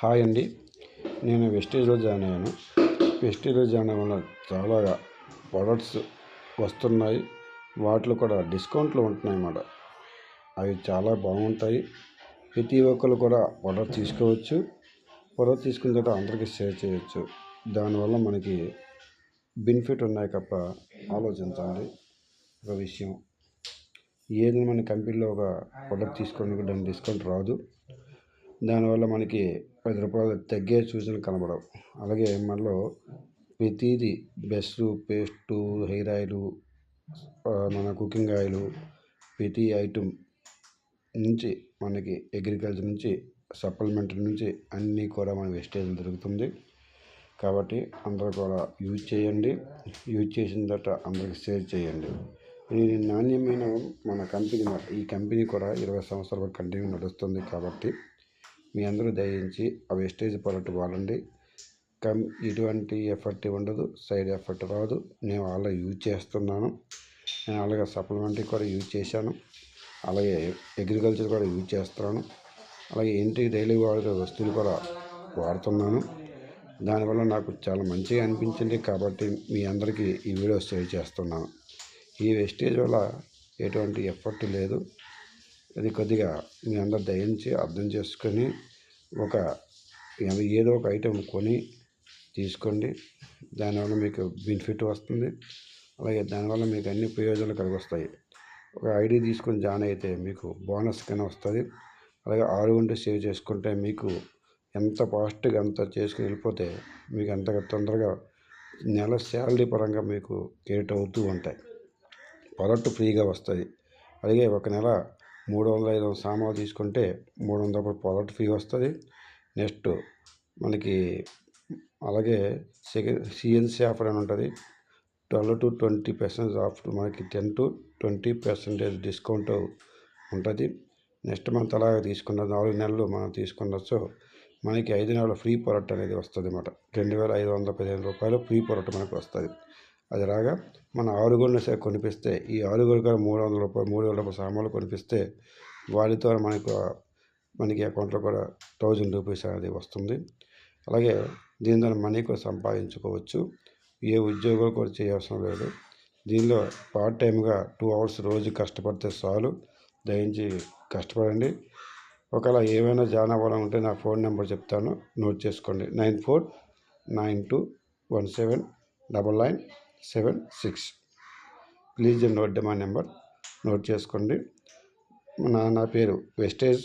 Hi అండి, నేను వెస్టేజ్లో join అయ్యాను. వెస్టేజ్లో జాయిన్ అవ్వడం వల్ల చాలా ప్రొడక్ట్స్ వస్తున్నాయి. వాటిలో కూడా డిస్కౌంట్లు ఉంటున్నాయి అన్నమాట. అవి చాలా బాగుంటాయి. ప్రతి ఒక్కరు కూడా ప్రొడక్ట్ తీసుకోవచ్చు. ప్రొడక్ట్ తీసుకున్న తర్వాత అందరికీ షేర్ చేయొచ్చు. దానివల్ల మనకి బెనిఫిట్ ఉన్నాయి తప్ప ఆలోచించండి. ఒక విషయం, ఏదైనా మన కంపెనీలో ఒక ప్రొడక్ట్ తీసుకోవడానికి దాని డిస్కౌంట్ రాదు. దానివల్ల మనకి 10 రూపాయలు తగ్గే సూచనలు కనబడవు. అలాగే మనలో ప్రతిదీ బ్రష్, పేస్టు, హెయిర్ ఆయిలు, మన కుకింగ్ ఆయిలు, ప్రతి ఐటమ్ నుంచి మనకి అగ్రికల్చర్ నుంచి సప్లిమెంటరీ నుంచి అన్నీ కూడా మన వెస్టేజ్ దొరుకుతుంది. కాబట్టి అందరూ కూడా యూజ్ చేయండి. యూజ్ చేసిన తర్వాత అందరికి షేర్ చేయండి. ఇది నాణ్యమైన మన కంపెనీ. ఈ కంపెనీ కూడా 20 సంవత్సరాల వరకు కంటిన్యూ నడుస్తుంది. కాబట్టి మీ అందరూ దయించి ఆ వెస్టేజ్ ప్రోడక్ట్ వాడండి. ఎటువంటి ఎఫర్ట్ ఉండదు, సైడ్ ఎఫెక్ట్ రాదు. నేను ఆల్రెడీ యూజ్ చేస్తున్నాను. నేను అలాగే సప్లిమెంటరీ కూడా యూజ్ చేశాను. అలాగే అగ్రికల్చర్ కూడా యూజ్ చేస్తున్నాను. అలాగే ఇంటికి డైలీ వాడే వస్తువులు కూడా వాడుతున్నాను. దానివల్ల నాకు చాలా మంచిగా అనిపించింది. కాబట్టి మీ అందరికీ ఈ వీడియో షేర్ చేస్తున్నాను. ఈ వెస్టేజ్ వల్ల ఎటువంటి ఎఫర్ట్ లేదు. అది కొద్దిగా మీ అందరు దయించి అర్థం చేసుకొని ఏదో ఒక ఐటెం కొని తీసుకోండి. దానివల్ల మీకు బెనిఫిట్ వస్తుంది. అలాగే దానివల్ల మీకు అన్ని ప్రయోజనాలు కలిగి వస్తాయి. ఒక ఐడి తీసుకొని జాయిన్ అయితే మీకు బోనస్ కింద వస్తుంది. అలాగే 6 గంటలు సేవ్ చేసుకుంటే మీకు ఎంత ఫాస్ట్గా అంత చేసుకుని వెళ్ళిపోతే మీకు అంత తొందరగా నెల శాలరీ పరంగా మీకు క్రెడిట్ అవుతూ ఉంటాయి. ప్రోడక్ట్ ఫ్రీగా వస్తుంది. అలాగే ఒక నెల 300-500 సామాన్లు తీసుకుంటే 300 ప్రోడక్ట్ ఫ్రీ వస్తుంది. నెక్స్ట్ మనకి అలాగే సిఎన్సీ ఆఫర్ అని ఉంటుంది. 12 to 20% ఆఫ్, మనకి 10 to 20% డిస్కౌంట్ ఉంటుంది. నెక్స్ట్ మంత్ అలాగే తీసుకున్న 4 నెలలు మనం తీసుకున్నచ్చు మనకి 5 నెలల ఫ్రీ ప్రోడక్ట్ అనేది వస్తుంది అన్నమాట. 2515 రూపాయలు ఫ్రీ ప్రోడక్ట్ మనకు వస్తుంది. అది రాగా మన 6 గంటలు కొనిపిస్తే ఈ 6 గంటలు 300 రూపాయలు 300 రూపాయల సామాన్లు కొనిపిస్తే వాటితో మనకి అకౌంట్లో కూడా 1000 రూపీస్ అనేది వస్తుంది. అలాగే దీని ద్వారా మనీ కూడా సంపాదించుకోవచ్చు. ఏ ఉద్యోగాలు కూడా చేయవసరం లేదు. దీనిలో పార్ట్ టైంగా 2 hours రోజు కష్టపడితే చాలు. దయించి కష్టపడండి. ఒకవేళ ఏమైనా జాయిన్ అవ్వాలంటే నా ఫోన్ నెంబర్ చెప్తాను, నోట్ చేసుకోండి. 9492179976. Please note my number, note చేసుకోండి. నా పేరు వెస్టేజ్.